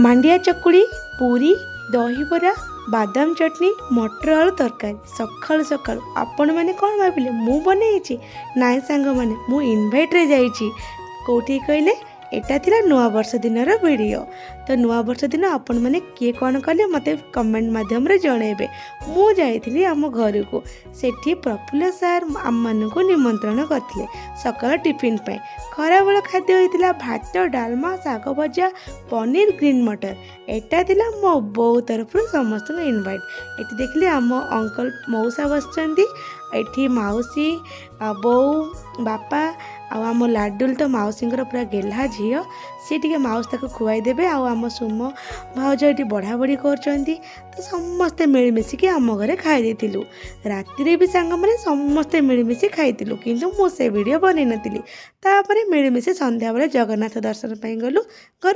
मांडिया चकुड़ी पूरी दहीबरा बादाम चटनी मटर आलू तरकारी सकाळु सकाळु आपण मैंने कौन भाविले मु बनई नाई सांग मैंने मु इनभाइट रे जाइछि कोठी कहले एटा थिला नुआ वर्ष दिन वीडियो। तो नुआ वर्ष दिन आपण मैंने किए कौन कले मत कमेंट माध्यम रे जनइबे। मु जाइथिली आम घर को सेठी प्रफुल्ल सार आम मान को निमंत्रण करथिले सकाळ टिफिन पे। खराबेल खाद्य होइतिला भात डालमा साग भजा पनीर ग्रीन मटर एटा थिला मो बो तरफ समस्त इनवाइट। एटी देखले आम अंकल मौसा बसचंदी एठी माउसी बो बापा आम लाडुल तो माउसी पूरा गेल्हा झील सी टे माउस ताक खुआई देबे आम सुम भाउज ये बढ़ा बढ़ी कर तो समस्ते मिलमिशिकी आम घरे खाई राति भी सांग मैंने समस्ते मिलमिशि खाइलु किंतु मु से वीडियो बनई नी तापर मिलमिशि संध्या बेले जगन्नाथ दर्शन गलु घर।